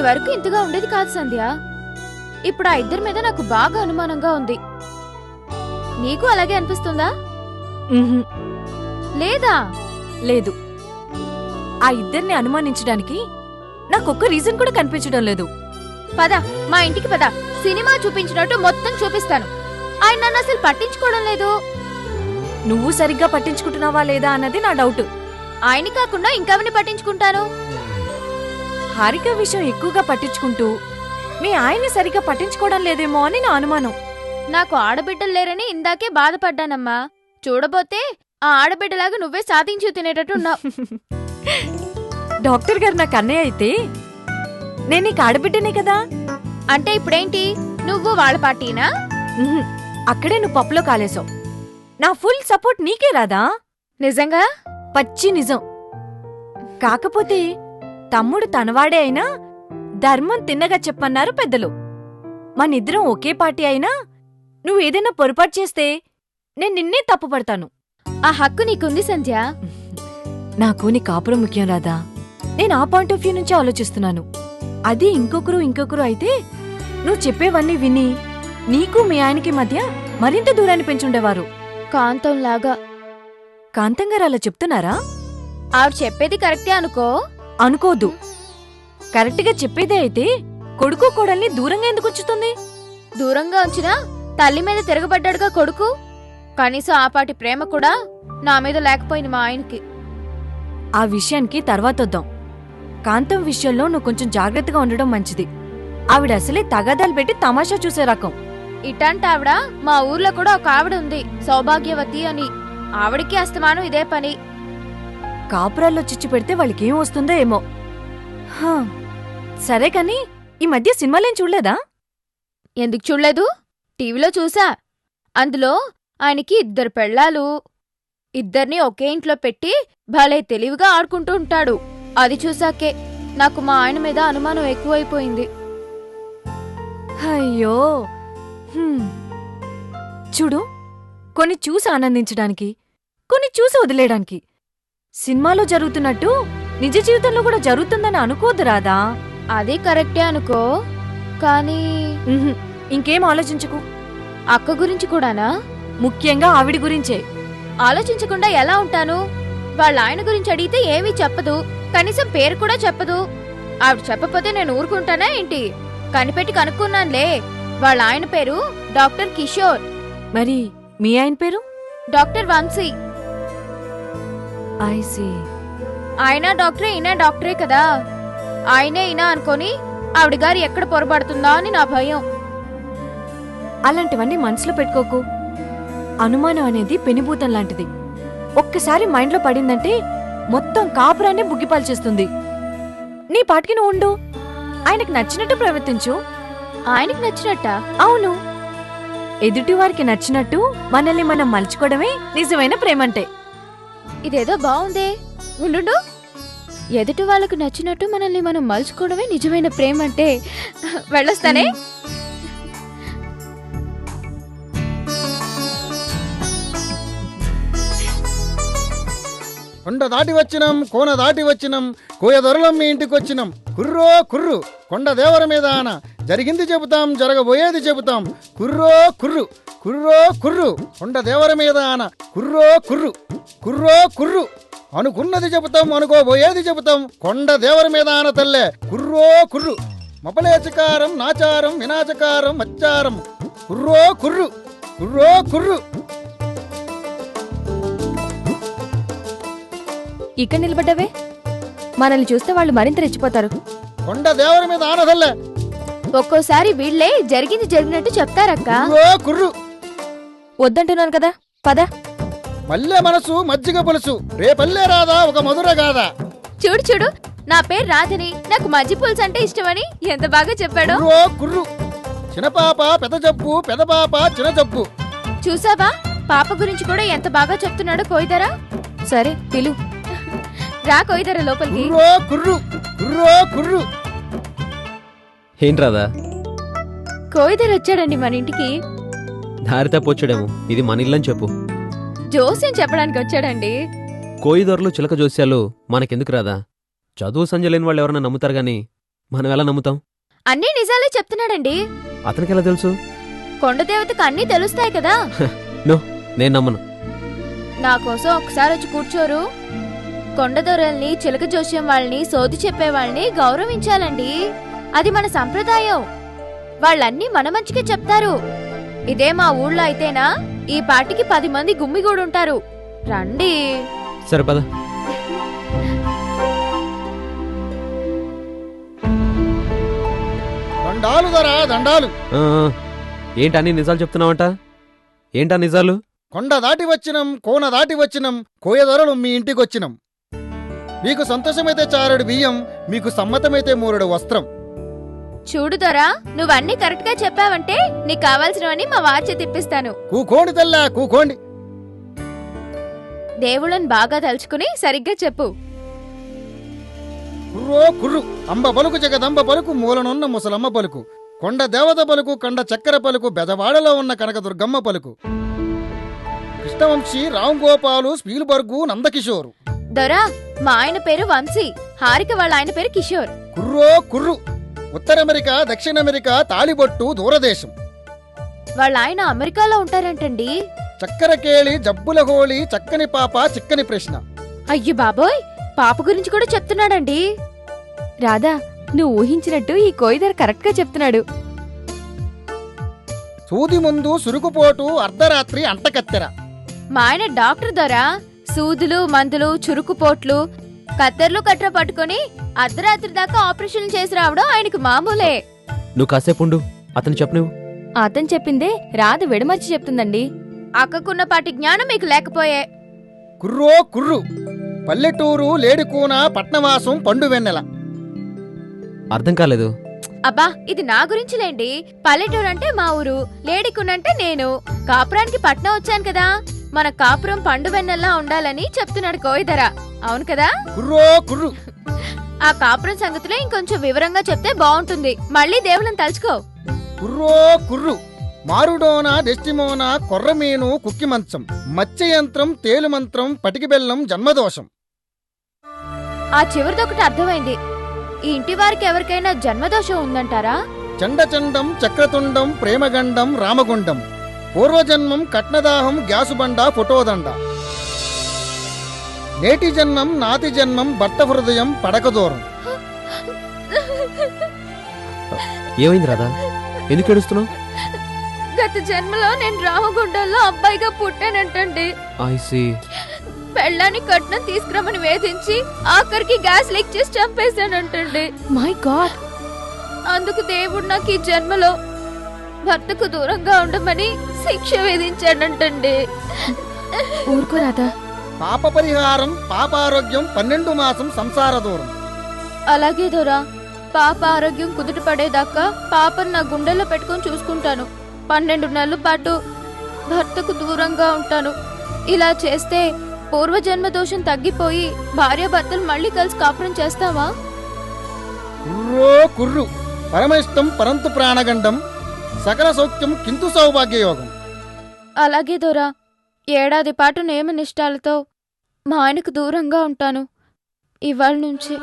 వరకు ఇంతగా ఉండేది కాదు సంధ్య. ఇప్పుడు ఆ ఇద్దరి మీద నాకు బాగా అనుమానంగా ఉంది. నీకు అలాగే అనిపిస్తుందా? లేదా? లేదు. ఆ ఇద్దరిని అనుమానించడానికి నాకొక్క రీజన్ కూడా కనిపించడం లేదు. పద, మా ఇంటికి పద. సినిమా చూపించినట్టు మొత్తం చూపిస్తాను. ఆయన నన్ను అసలు పట్టించుకోవడం లేదు. నువ్వు సరిగ్గా పట్టించుకుంటున్నావా లేదా అన్నది నా డౌట్. ఆయన్ని కాకుండా ఇంకెవరిని పట్టించుకుంటాను? హారిక విషయం ఎక్కువగా పట్టించుకుంటూ మీ ఆయన్ని సరిగ్గా పట్టించుకోవడం లేదేమో అని నా అనుమానం. నాకు ఆడబిడ్డలు లేరని ఇందాకే బాధపడ్డానమ్మా. చూడబోతే ఆ ఆడబిడ్డలాగా నువ్వే సాధించు తినేటట్టున్నావు. డాక్టర్ గారు నాకు అన్నయ్య అయితే నేను నీకు ఆడబిడ్డనే కదా. అంటే ఇప్పుడేంటి, నువ్వు వాళ్ళ పార్టీనా? అక్కడే నువ్వు పప్పులో కాలేసావు. నా ఫుల్ సపోర్ట్ నీకే రాదా? నిజంగా? పచ్చి నిజం. కాకపోతే తమ్ముడు తనవాడే అయినా ధర్మం తిన్నగా చెప్పన్నారు పెద్దలు. మనిద్దరం ఒకే పార్టీ అయినా నువ్వేదైనా పొరపాటు చేస్తే నేను నిన్నే తప్పుపడతాను. ఆ హక్కు నీకుంది సంధ్య. నాకు నీ కాపురం ముఖ్యం రాదా? నేను ఆ పాయింట్ ఆఫ్ వ్యూ నుంచి ఆలోచిస్తున్నాను. అది ఇంకొకరు అయితే నువ్వు చెప్పేవన్నీ విని నీకు మీ ఆయనకి మధ్య మరింత దూరాన్ని పెంచుండేవారు. కాంతంలాగా. కాంతం గారు అలా చెప్తున్నారా? ఆవిడ చెప్పేది కరెక్టే అనుకో. అనుకోదు. కరెక్ట్గా చెప్పేదే అయితే కొడుకు కోడల్ని దూరంగా ఎందుకు ఉంచుతుంది? దూరంగా ఉంచినా తల్లి మీద తిరగబడ్డాడుగా కొడుకు. కనీసం ఆపాటి ప్రేమ కూడా నా మీద లేకపోయింది మా ఆయనకి. ఆ విషయానికి తర్వాతొద్దాం. కాంతం విషయంలో నువ్వు కొంచెం జాగ్రత్తగా ఉండడం మంచిది. ఆవిడ అసలే తగాదాలు పెట్టి తమాషా చూసే రకం. ఇటంటే ఆవిడ మా ఊర్లో కూడా ఒక ఆవిడ ఉంది, సౌభాగ్యవతి అని. ఆవిడికి అస్తమానం ఇదే పని. కాపురాల్లో చిచ్చు పెడితే వాళ్ళకేం వస్తుందో ఏమో. సరే కాని ఈ మధ్య సినిమాలేం చూడలేదా? ఎందుకు చూడలేదు? టీవీలో చూసా. అందులో ఆయనకి 2 పెళ్ళాలు. ఇద్దరిని ఒకే ఇంట్లో పెట్టి భలే తెలివిగా ఆడుకుంటూ ఉంటాడు. అది చూసాకే నాకు మా ఆయన మీద అనుమానం ఎక్కువైపోయింది. అయ్యో. చూడు, కొన్ని చూసి ఆనందించడానికి, కొన్ని చూసి వదిలేయడానికి. సినిమాలో జరుగుతున్నట్టు నిజ జీవితంలో కూడా జరుగుతుందని అనుకోదు రాదా? అది కరెక్టే అనుకో, కానీ ఇంకేం ఆలోచించకు. అక్క గురించి కూడానా? ముఖ్యంగా ఆవిడి గురించే. ఆలోచించకుండా ఎలా ఉంటాను? వాళ్ళ ఆయన గురించి అడిగితే ఏమీ చెప్పదు, కనీసం పేరు కూడా చెప్పదు. ఆవిడ చెప్పపోతే నేను ఊరుకుంటానా ఏంటి? కనిపెట్టి కనుక్కున్నానులే. వాళ్ళ ఆయన పేరు డాక్టర్ కిషోర్. మరి మీ ఆయన పేరు? డాక్టర్ వంశీ. ఆయన డాక్టరే, ఈయన డాక్టరే కదా. ఆయనే ఈయన అనుకొని ఆవిడ గారు ఎక్కడ పొరపడుతుందా అని నా భయం. అలాంటివన్నీ మనసులో పెట్టుకోకు. అనుమానం అనేది పెనుభూతం లాంటిది. ఒక్కసారి మైండ్లో పడిందంటే మొత్తం కాపురాన్ని బుగ్గిపాలు చేస్తుంది. నీ పాటికి నువ్వు ఉండు. ఆయనకు నచ్చినట్టు ప్రవర్తించు. ఆయనకు నచ్చినట్ట? అవును. ఎదుటివారికి నచ్చినట్టు మనల్ని మనం మలుచుకోవడమే నిజమైన ప్రేమంటే. ఇదేదో బావుందే. ఉండు. ఎదుటి వాళ్ళకు నచ్చినట్టు మనల్ని మనం మలుచుకోవడమే నిజమైన ప్రేమంటే. వెళ్ళొస్తానే. కొండ దాటి వచ్చినం, కోన దాటి వచ్చినం, కోయ దొరలం మీ ఇంటికి వచ్చినం. కుర్రో కుర్రు కొండ దేవర మీద ఆన, జరిగింది చెబుతాం, జరగబోయేది చెబుతాం. కుర్రో కుర్రు, కుర్రో కుర్రు కొండ దేవర మీద ఆన, కుర్రో కుర్రు, కుర్రో కుర్రు అనుకున్నది చెబుతాం, అనుకోబోయేది చెబుతాం. కొండ దేవర మీద ఆన తల్లే. కుర్రో కుర్రు మపలేచకారం, నాచారం, వినాచకారం, మచ్చారం. కుర్రో కుర్రు, కుర్రో కుర్రు. ఇక్కడ నిలబడ్డవే, మనల్ని చూస్తే వాళ్ళు మరింత రెచ్చిపోతారు. కొండ దేవర మీద ఆనదల్లే. ఒక్కోసారి వీళ్లే జరిగింది జరిగినట్టు చెప్తారక్క. కుర్రు వద్దంటున్నాను కదా, పద. మల్లె మనసు మజ్జిగ పులుసు, రేపల్లే రాదా ఒక మధుర గాదా. చూడు, నా పేరు రాధని, నాకు మజ్జి పులుసు అంటే ఇష్టమని ఎంత బాగా చెప్పాడు. కుర్రు చిన్నపాప పెద్ద జబ్బు, పెద్ద పాప చిన్న జబ్బు. చూసావా, పాప గురించి కూడా ఎంత బాగా చెప్తున్నాడో కోయిదరా. సరే పిలు, రా కోయిదరా లోపలికి. కుర్రు కుర్రో కుర్రు. ఏం రాదా? కోయిదర్ వచ్చాడండి మన ఇంటికి. దారి తప్పొచ్చాడేమో. ఇది మన ఇల్లని చెప్పు. జోస్యం చెప్పడానికి వచ్చాడండి. కోయిదొరలు చిలక జోస్యాలు మనకెందుకు రాదా? చదువు సంజ లేని వాళ్ళు ఎవరన్నా నమ్ముతారు గాని మనం ఎలా నమ్ముతాం? అన్నీ నిజాలే చెప్తున్నాడండి. అతనికి ఎలా తెలుసు? కొండదేవతకు అన్నీ తెలుస్తాయి కదా. నేను నమ్మను. నా కోసం ఒకసారి వచ్చి కూర్చోరు. కొండదొరల్ని, చిలక జోస్యం వాళ్ళని, సోది చెప్పేవాళ్ళని గౌరవించాలండి. అది మన సంప్రదాయం. వాళ్ళన్నీ మన మంచికే చెప్తారు. ఇదే మా ఊళ్ళో అయితేనా ఈ పాటికి 10 మంది గుమ్మిగూడుంటారు. రండి. సరే పద. దండాలు దొరా దండాలు. ఆ, ఏంటి అన్ని నిజాలు చెప్తున్నావంట? ఏంటా నిజాలు? కొండ దాటి వచ్చినం, కోన దాటి వచ్చినం, కోయదొరలు మీ ఇంటికొచ్చినం. మీకు సంతోషమైతే 4 బియ్యం, మీకు సమ్మతమైతే 3 వస్త్రం. చూడుదరా, నువ్వన్నీ కరెక్ట్ గా చెప్పావంటే నీకు కావాల్సినవన్నీ మా వాచే తిప్పిస్తాను. కూకోండి తెల్లా కూకోండి. దేవుళ్ళని బాగా తలుచుకుని సరిగ్గా చెప్పు. కుర్రో కుర్రు, అంబ పలుకు జగదంబ పలుకు, మూలనున్న ముసలమ్మ పలుకు, కొండ దేవత పలుకు, కండ చక్కెర పలుకు, బెజవాడలో ఉన్న కనకదుర్గమ్మ పలుకు, కృష్ణవంశీ, రామ్ గోపాలు, స్పీల్బర్గు, నందకిషోరు. దొరా, మా ఆయన పేరు వంశీ, హారిక వాళ్ళ ఆయన పేరు కిషోర్. కుర్రో కుర్రు, ఉత్తర అమెరికా, దక్షిణ అమెరికా, తాళిబొట్టు, దూరదేశం. వాళ్ళ ఆయన అమెరికాలో ఉంటారంటండి. చక్కెర కేళి, జబ్బుల హోళి, చక్కని పాప, చిక్కని ప్రశ్న. అయ్యో బాబోయ్, పాప గురించి కూడా చెప్తున్నాడండి. రాధా, నువ్వు ఊహించినట్టు ఈ కోయిదర కరెక్ట్ గా చెప్తున్నాడు. సూది ముందు సురుకుపోటు, అర్ధరాత్రి అంటకత్తెర. మా ఆయన డాక్టర్ దొరా, సూదులు, మందులు, చురుకుపోట్లు, కత్తెర్లు కట్ర పట్టుకుని అర్ధరాత్రి దాకా ఆపరేషన్ చేసి రావడం ఆయనకు మామూలే. నువ్వు కాసేపు ఉండు, అతను చెప్పు. నువ్వు అతను చెప్పిందే రాధ విడమర్చి చెప్తుందండి. అక్కకున్నపాటి జ్ఞానం మీకు లేకపోయే. కుర్రో కుర్రు, పల్లెటూరు, లేడికూన, పట్నవాసం, పండు వెన్నెల. అర్థం కాలేదు. అబ్బా, ఇది నా గురించిలేండి. పల్లెటూరు అంటే మా ఊరు, లేడికునంటే నేను. కాపురానికి పట్నం వచ్చాను కదా, మన కాపురం పండు వెన్నెల్లా ఉండాలని చెప్తున్నాడు కోయిదర. అవును కదా? కుర్రో కుర్రు. ఆ కాపురం సంగతిలో ఇంకొంచెం వివరంగా చెప్తే బాగుంటుంది. మళ్ళీ దేవుళ్ళని తలుచుకో. కుర్రో కుర్రు, మారుడోన, డెస్టిమోన, కొర్రమీను, కుక్కి మంచం, మత్స్యయంత్రం, తేలుమంత్రం, పటికి బెల్లం, జన్మదోషం. ఆ చివరిదొకటి అర్థమైంది. ఈ ఇంటి వారికి ఎవరికైనా జన్మదోషం ఉందంటారా? చండచండం, చక్రతుండం, ప్రేమగండం, రామగుండం, పూర్వజన్మం, కట్నదాహం, గ్యాసుబండ, ఫోటోదండ. నేటి జన్మం, నాతి జన్మం, భర్త హృదయం, పడక దూరం. ఏమైంది రాధా? ఎందుకు ఏడుస్తున్నావు? గత జన్మలో నేను రామగుండంలో అబ్బాయిగా పుట్టానంటండి. I see. పెళ్ళాన్ని కట్నం తీసుకురమని వేధించి ఆఖరికి గ్యాస్ లీక్ చేసి చంపేశానంటండి. My God. అందుకు దేవుడు నాకు ఈ జన్మలో భర్తకు దూరంగా ఉండమని శిక్ష విధించాడంటండి. ఊరుకో రాధా. పాప పరిహారం, పాపారోగ్యం, 12 మాసం, సంసార దూరం. అలాగే దొరా, పాప ఆరోగ్యం కుదుట పడేదాకా పాపను నా గుండెల్లో పెట్టుకొని చూసుకుంటాను. 12 నెలల పాటు భర్తకు దూరంగా ఉంటాను. ఇలా చేస్తే పూర్వజన్మ దోషం తగ్గిపోయి భార్యాభర్తలు మళ్ళీ కలిసి కాపురం చేస్తావా? కుర్రో కుర్రు, పరమేష్టం, పరంతు ప్రాణగండం, సకల సౌఖ్యం, కింతు సౌభాగ్యయోగం. అలాగే దొరా, ఏడాది పాటు నియమ నిష్ఠాలతో మా ఆయనకు దూరంగా ఉంటాను ఇవాళ నుంచి.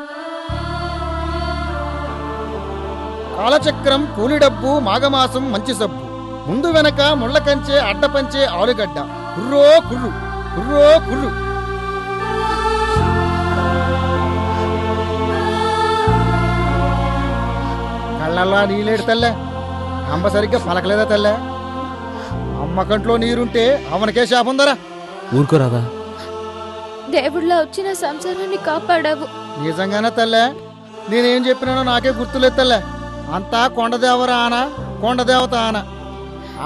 కాలచక్రం, కూలిడబ్బు, మాఘమాసం, మంచి సబ్బు, ముందు వెనక ముళ్ళ కంచె, అడ్డపంచే, ఆలుగడ్డ. కుర్రో కుర్రు, కుర్రో కుర్రు. కళ్ళల్లా నీలేడు తెల్లే, అమ్మ సరిగ్గా పలకలేదా తెల్లే? అమ్మ కంట్లో నీరుంటే అవనకే శాపం దరా. ఊరుకో రాధా. దేవుళ్ళ వచ్చిన సంసారాన్ని కాపాడావు. నిజంగానే తెల్లే, నేనేం చెప్పినానో నాకే గుర్తులేదు తెల్లే. అంతా కొండదేవర ఆన, కొండదేవత ఆన.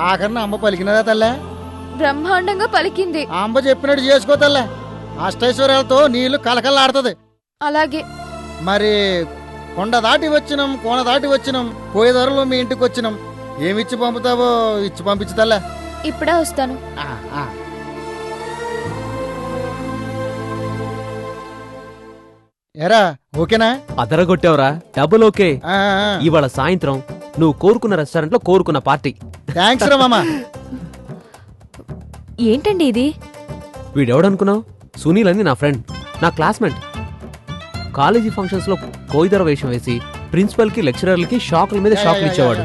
ఆఖరిన అమ్మ పలికినదా తెల్లే? బ్రహ్మాండంగా పలికింది. ఆ అమ్మ చెప్పినట్టు చేసుకో తెల్లే, అష్టైశ్వర్యాలతో నీళ్లు కలకల్లాడుతుంది. అలాగే. మరి కొండ దాటి వచ్చినం, కోన దాటి వచ్చినం, పోయేదారులో మీ ఇంటికి వచ్చినం. ఏమిచ్చి పంపుతావో ఇచ్చి పంపించు తెల్లే. ఇప్పుడే వస్తాను. ఎరా ఓకేనా? అదరగొట్టావురా, డబుల్ ఓకే. ఇవాళ సాయంత్రం నువ్వు కోరుకున్న రెస్టారెంట్ లో కోరుకున్న పార్టీ. థ్యాంక్స్ రా మామా. ఏంటండి ఇది? వీడెవడనుకున్నావు? సునీల్ అని నా ఫ్రెండ్, నా క్లాస్మేట్. కాలేజీ ఫంక్షన్స్ లో కోయిదర వేషం వేసి ప్రిన్సిపల్కి లెక్చరర్లకి షాకుల మీద షాకులు ఇచ్చేవాడు.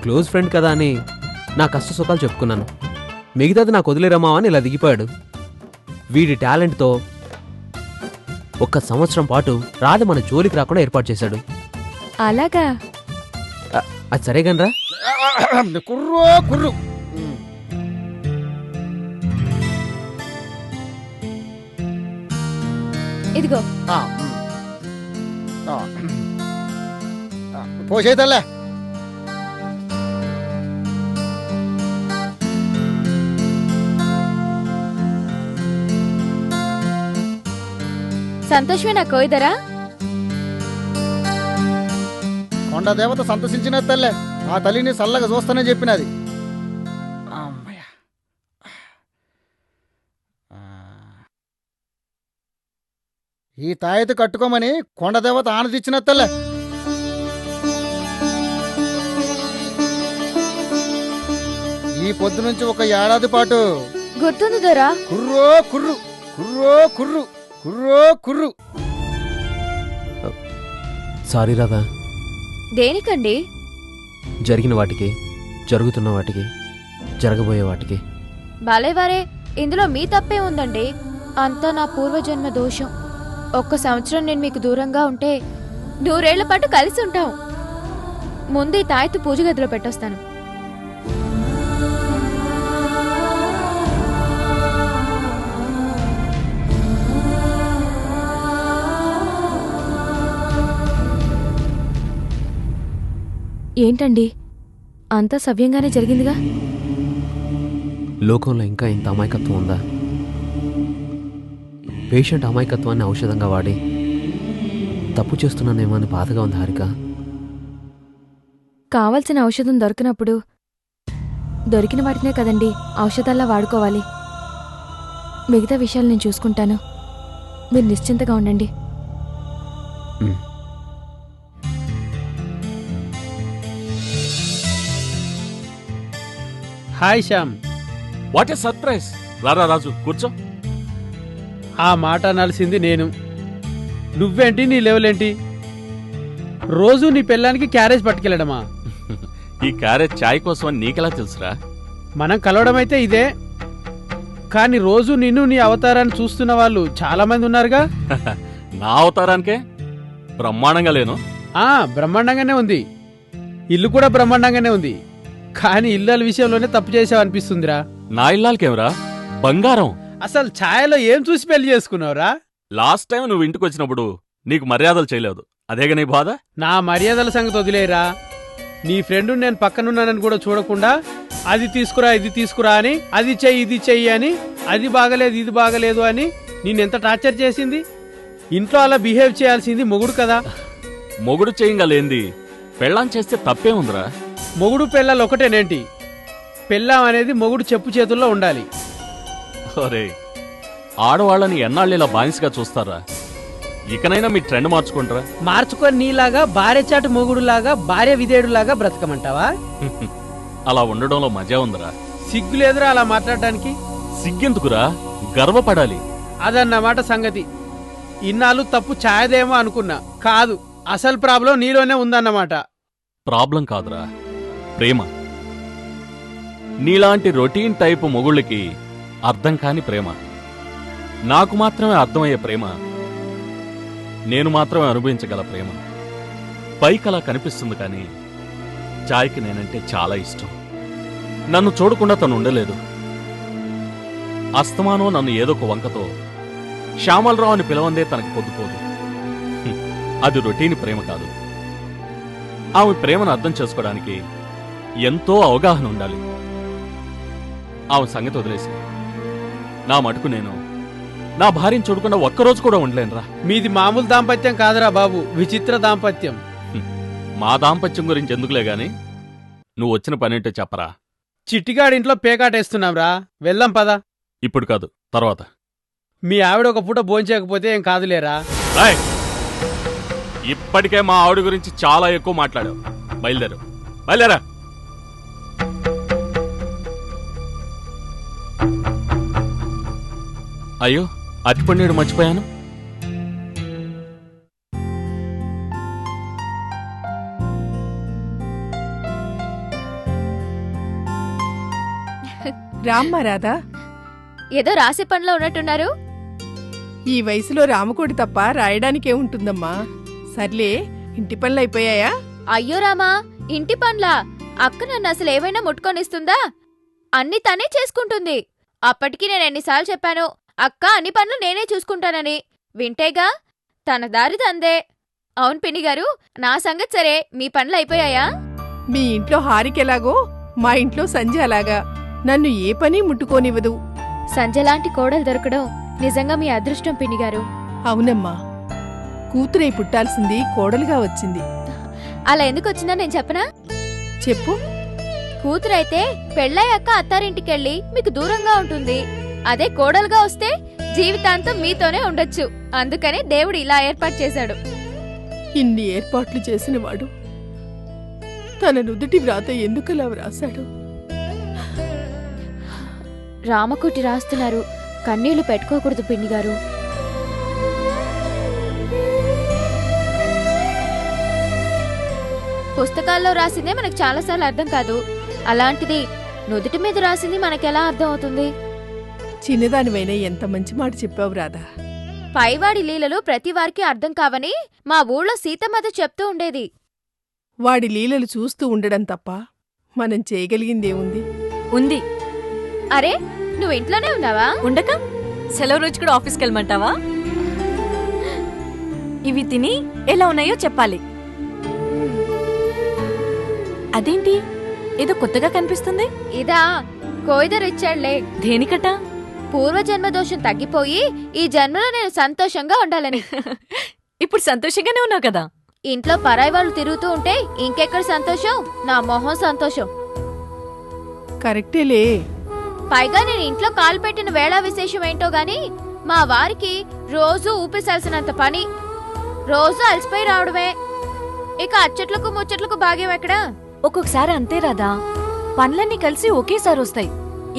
క్లోజ్ ఫ్రెండ్ కదా అని నా కష్ట సుఖాలు చెప్పుకున్నాను. మిగతాది నాకు వదిలేరమ్మా అని ఇలా దిగిపోయాడు. వీడి టాలెంట్తో 1 సంవత్సరం పాటు రాధ మన జోలికి రాకుండా ఏర్పాటు చేశాడు. అలాగా? అది సరేగనరా? కుర్రో కుర్రు. ఇదిగో. పోసేతల్లే. సంతోషమేనా కోయిదరా? కొండ దేవత సంతోషించిన తల్లే. ఆ తల్లిని చల్లగా చూస్తానని చెప్పినది. ఈ తాయెత్తు కట్టుకోమని కొండదేవత ఆనదిచ్చిన తల్లే. ఈ పొద్దు నుంచి 1 ఏడాది పాటు గుర్తుంది దొరా. కుర్రో కుర్రు, కుర్రో కుర్రు, కుర్రో కుర్రు. సారీ రాధా. దేనికండి? జరిగిన వాటికి, జరుగుతున్న వాటికి, జరగబోయే వాటికి. బాలేవారే, ఇందులో మీ తప్పే ఉందండి. అంతా నా పూర్వజన్మ దోషం. 1 సంవత్సరం నేను మీకు దూరంగా ఉంటే 100 ఏళ్ల పాటు కలిసి ఉంటాం. ముందు ఈ తాయెత్తు పూజ గదిలో పెట్టొస్తాను. ఏంటండి, అంతా సవ్యంగానే జరిగిందిగా? లోకంలో ఇంకా ఇంత అమాయకత్వం ఉందా? పేషెంట్ అమాయకత్వాన్ని ఔషధంగా వాడి తప్పు చేస్తున్నానేమో అని బాధగా ఉంది హారిక. కావలసిన ఔషధం దొరికినప్పుడు దొరికిన వాటినే కదండి ఔషధాల్లా వాడుకోవాలి. మిగతా విషయాలు నేను చూసుకుంటాను. మీరు నిశ్చింతగా ఉండండి. Hi Shyam. What a surprise. రారా రాజు, కూర్చో. ఆ మాట అనాల్సింది నేను. నువ్వేంటి, నీ లెవెలేంటి? రోజు నీ పెళ్ళానికి క్యారేజ్ పట్టుకెళ్ళడమా? ఈ క్యారేజ్ చాయ్ కోసం అని నీకెలా తెలుసురా? మనం కలవడమైతే ఇదే, కానీ రోజు నిన్ను నీ అవతారాన్ని చూస్తున్న వాళ్ళు చాలా మంది ఉన్నారుగా. నా అవతారానికే బ్రహ్మాండంగా లేను? బ్రహ్మాండంగానే ఉంది. ఇల్లు కూడా బ్రహ్మాండంగానే ఉంది. కానీ ఇల్లాల విషయంలోనే తప్పు చేసావు అనిపిస్తుందిరా. నా ఇల్లాలకేమరా బంగారం. అసలు ఛాయలో ఏం చూసి పెళ్లి చేసుకున్నావురా? లాస్ట్ టైం నువ్వు ఇంటికి వచ్చినప్పుడు నీకు మర్యాదలు చేయలేదు, అదేగా నీ బాధ. నా మర్యాదల సంగతి వదిలేరా. నీ ఫ్రెండ్ నేను పక్కనున్నానని కూడా చూడకుండా అది తీసుకురా ఇది తీసుకురా అని, అది చెయ్యి ఇది చెయ్యి అని, అది బాగలేదు ఇది బాగలేదు అని నేనెంత టార్చర్ చేసింది. ఇంట్లో అలా బిహేవ్ చేయాల్సింది మొగుడు కదా. మొగుడు చేయంగా లేంది పెళ్ళాం చేస్తే తప్పే ఉందిరా. మొగుడు పెళ్ళాలు ఒకటేనేంటి? పెళ్ళాం అనేది మొగుడు చెప్పు చేతుల్లో ఉండాలి. ఒరే, ఆడవాళ్ళని ఎన్నాళ్ళు ఇలా బానిసగా చూస్తారా? ఇకనైనా మీ ట్రెండ్ మార్చుకుంటారా? మార్చుకొని నీలాగా భార్య చాటు మొగుడులాగా భార్య విధేయుడులాగా బ్రతకమంటావా? అలా ఉండడంలో మజా ఉందిరా. సిగ్గులేదురా అలా మాట్లాడడానికి? సిగ్గెందుకురా, గర్వపడాలి. అదన్నమాట సంగతి. ఇన్నాళ్ళు తప్పు ఛాయదేమో అనుకున్నా, కాదు, అసలు ప్రాబ్లం నీలోనే ఉందన్నమాట. ప్రాబ్లం కాదురా, ప్రేమ. నీలాంటి రొటీన్ టైపు మొగుళ్ళకి అర్థం కాని ప్రేమ. నాకు మాత్రమే అర్థమయ్యే ప్రేమ, నేను మాత్రమే అనుభవించగల ప్రేమ. పైకలా కనిపిస్తుంది కానీ చాయ్కి నేనంటే చాలా ఇష్టం. నన్ను చూడకుండా తను ఉండలేదు. అస్తమానం నన్ను ఏదొక వంకతో శ్యామలరావు అని పిలవందే తనకు పొద్దుపోదు. అది రొటీన్ ప్రేమ కాదు. ఆమె ప్రేమను అర్థం చేసుకోవడానికి ఎంతో అవగాహన ఉండాలి. ఆమె సంగతి వదిలేసి నా మటుకు నేను నా భార్యను చూడకుండా ఒక్కరోజు కూడా ఉండలేనురా. మీది మామూలు దాంపత్యం కాదురా బాబు, విచిత్ర దాంపత్యం. మా దాంపత్యం గురించి ఎందుకులే గాని నువ్వు వచ్చిన పనేంటో చెప్పరా. చిట్టిగాడింట్లో పేకాటేస్తున్నాంరా, వెళ్దాం పదా. ఇప్పుడు కాదు, తర్వాత. మీ ఆవిడ ఒక పూట భోంచేయకపోతే ఏం కాదులేరా. ఇప్పటికే మా ఆవిడ గురించి చాలా ఎక్కువ మాట్లాడావు. బయలుదేరు, బయలుదేరా. అయ్యో, అరటిపండు మర్చిపోయాను. రామ్మా రాధా. ఏదో రాసే పనిలో ఉన్నట్టున్నారు. ఈ వయసులో రామకోటి తప్ప రాయడానికే ఉంటుందమ్మా. సర్లే, ఇంటి పనులు అయిపోయాయా? అయ్యో రామా, ఇంటి పనులా? అక్క నన్ను అసలు ఏమైనా ముట్టుకొనిస్తుందా? అన్ని తనే చేసుకుంటుంది. అప్పటికి నేను ఎన్నిసార్లు చెప్పాను, అక్క అన్ని పనులు నేనే చూసుకుంటానని. వింటేగా, తన దారి తందే. అవును పిన్ని గారు, నా సంగతి సరే, మీ పనులు అయిపోయాయా? మీ ఇంట్లో హారికెలాగో మా ఇంట్లో సంజయ్ అలాగా నన్ను ఏ పని ముట్టుకోనివ్వదు. సంజలాంటి కోడలు దొరకడం నిజంగా మీ అదృష్టం పిన్నిగారు. అవునమ్మా, కూతురై పుట్టాల్సింది కోడలుగా వచ్చింది. అలా ఎందుకు వచ్చిందో నేను చెప్పనా? చెప్పు. కూతురైతే పెళ్ళయ్యాక అత్తారింటికెళ్ళి మీకు దూరంగా ఉంటుంది. అదే కోడలుగా వస్తే జీవితాంతం మీతోనే ఉండొచ్చు. అందుకనే దేవుడు ఇలా ఏర్పాటు చేశాడు. ఇన్ని ఏర్పాట్లు చేసినవాడు తన నుదుటి వ్రాత ఎందుకలా వ్రాశాడు? రామకుటి రాస్తున్నారు, కన్నీళ్లు పెట్టుకోకూడదు పిన్నిగారు. పుస్తకాల్లో రాసిందే మనకు చాలాసార్లు అర్థం కాదు. అలాంటిది నుదుటి మీద రాసింది మనకెలా అర్థం అవుతుంది? చిన్నదానివైనా ఎంత మంచి మాట చెప్పావు రాధా. పైవాడి లీలలు ప్రతి వారికి అర్థం కావని మా ఊళ్ళో సీతమ్మత చెప్తూ ఉండేది. వాడి లీలలు చూస్తూ ఉండడం తప్ప మనం చేయగలిగిందేముంది? ఉంది. అరే, నువ్వు ఇంట్లోనే ఉన్నావా? ఉండక సెలవు రోజు కూడా ఆఫీస్కి వెళ్ళమంటావా? ఇవి తిని ఎలా ఉన్నాయో చెప్పాలి. అదేంటి ఏదో కొత్తగా కనిపిస్తుంది? ఇదా, కోయిదర్ ఇచ్చాడులే. దేనికట? పూర్వజన్మ దోషం తగ్గిపోయి ఈ జన్మలో నేను సంతోషంగా ఉండాలని. ఇప్పుడు సంతోషంగానే ఉన్నావు కదా. ఇంట్లో పరాయి వాళ్ళు తిరుగుతూ ఉంటే ఇంకెక్కడ సంతోషం? నా మొహం సంతోషం. కరెక్టేలే. పైగా నేను ఇంట్లో కాలు పెట్టిన వేళ విశేషం ఏంటో గాని మా వారికి రోజూ ఊపిసాల్సినంత పని. రోజూ అలసిపోయి రావడమే. ఇక అచ్చట్లకు ముచ్చట్లకు భాగ్యం ఎక్కడా? ఒక్కొక్కసారి అంతే రాదా, పనులన్నీ కలిసి ఒకేసారి వస్తాయి.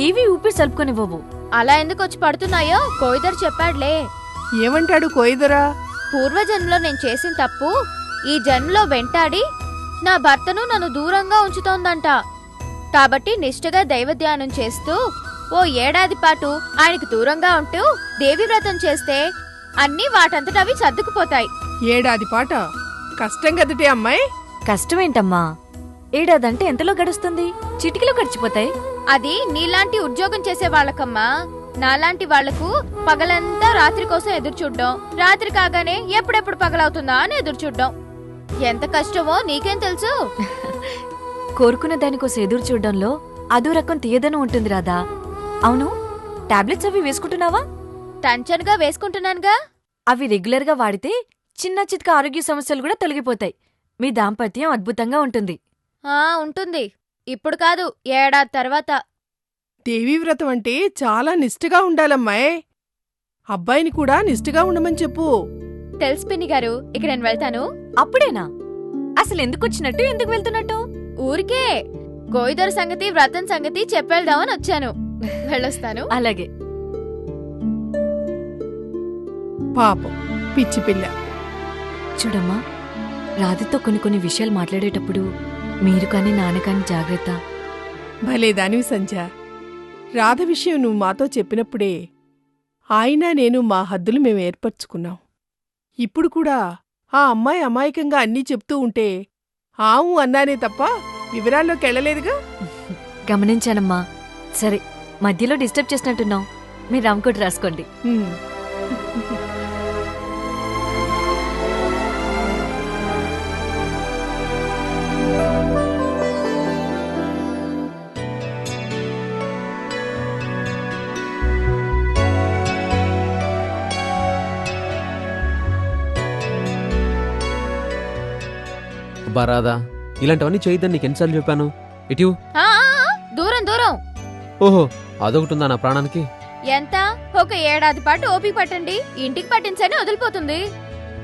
ఏవి ఊపిరి సలుపుకొనివ్వవు. అలా ఎందుకు వచ్చి పడుతున్నాయో కోయిదర్ చెప్పాడులే. ఏమంటాడు కోయిదరా? పూర్వజన్మలో నేను చేసిన తప్పు ఈ జన్మలో వెంటాడి నా భర్తను నన్ను దూరంగా ఉంచుతోందంట. కాబట్టి నిష్ఠగా దైవధ్యానం చేస్తూ ఓ ఏడాది పాటు ఆయనకు దూరంగా ఉంటూ దేవి వ్రతం చేస్తే అన్నీ వాటంతటవి సర్దుకుపోతాయి. ఏడాది పాట కష్టం కదటే అమ్మాయి. కష్టమేంటమ్మా, ఏడాదంటే ఎంతలో గడుస్తుంది? చిటికలో గడిచిపోతాయి. అది నీలాంటి ఉద్యోగం చేసే వాళ్ళకమ్మా. నాలాంటి వాళ్లకు పగలంతా రాత్రి కోసం ఎదురుచూడ్డం, రాత్రి కాగానే ఎప్పుడెప్పుడు పగలవుతుందా అని ఎదురుచూడ్డం. ఎంత కష్టమో నీకేం తెలుసు? కోరుకున్న దానికోసం ఎదురు చూడడంలో అదో రకం తీయదనం ఉంటుంది రాదా. అవును, టాబ్లెట్స్ అవి వేసుకుంటున్నావా? టెన్షన్గా వేసుకుంటున్నానుగా. అవి రెగ్యులర్గా వాడితే చిన్న చితక ఆరోగ్య సమస్యలు కూడా తొలగిపోతాయి. మీ దాంపత్యం అద్భుతంగా ఉంటుంది. ఉంటుంది. ఇప్పుడు కాదు, ఏడాది తర్వాత. దేవీ వ్రతం అంటే చాలా నిష్ఠగా ఉండాలమ్మాయ్. అబ్బాయిని కూడా నిష్ఠగా ఉండమని చెప్పు. తెలుసు పిన్ని గారు. ఇక నేను వెళ్తాను. అప్పుడేనా? అసలు ఎందుకు వచ్చినట్టు, ఎందుకు వెళ్తున్నట్టు? ఊరికే కోయిదర్ సంగతి వ్రతం సంగతి చెప్పేద్దామని వచ్చాను. వెళ్ళొస్తాను. అలాగే. పాపం పిచ్చి పిల్ల. చూడమ్మా, రాధితో కొన్ని విషయాలు మాట్లాడేటప్పుడు మీరు కాని నాన్న కాని జాగ్రత్త. భలేదానివి సంజ. రాధ విషయం నువ్వు మాతో చెప్పినప్పుడే ఆయన నేను మా హద్దులు మేము ఏర్పరచుకున్నాం. ఇప్పుడు కూడా ఆ అమ్మాయి అమాయకంగా అన్నీ చెప్తూ ఉంటే ఆవు అన్నానే తప్ప వివరాల్లోకెళ్ళలేదుగా. గమనించానమ్మా. సరే, మధ్యలో డిస్టర్బ్ చేసినట్టున్నాం. మీరు రామకోటి రాసుకోండి. బరాదా, ఇలాంటివన్నీ చేయొద్దని నీకు ఎన్నిసార్లు చెప్పాను? ఇటు దూరం దూరం. ఓహో, అదొకటుందా నా ప్రాణానికి? ఎంత? ఒక ఏడాది పాటు ఓపిక పట్టండి, ఇంటికి పట్టించని వదిలిపోతుంది.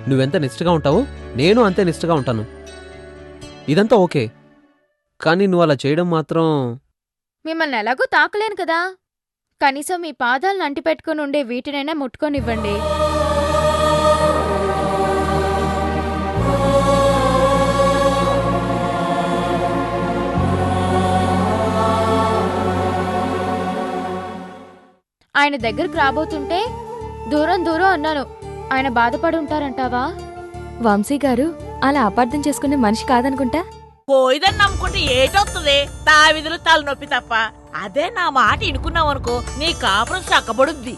నువ్వెంత నిష్ఠగా ఉంటావో నేను అంతే నిష్ఠగా ఉంటాను. ఇదంతా ఓకే, కానీ నువ్వు అలా చేయడం మాత్రం. మిమ్మల్ని ఎలాగో తాకలేను కదా. కనీసం మీ పాదాలను అంటిపెట్టుకుని ఉండే వీటినైనా ముట్టుకొనివ్వండి. ఆయన దగ్గరకు రాబోతుంటే దూరం దూరం అన్నాను. ఆయన బాధపడి ఉంటారంటావా? వంశీ గారు అలా అపార్థం చేసుకునే మనిషి కాదనుకుంటా. పోయిదని నమ్ముకుంటే ఏటొస్తుంది? తావిధులు తలనొప్పి తప్ప. అదే నా మాట ఇనుకున్నావనుకో నీ కాపురం చక్కబడుద్ది.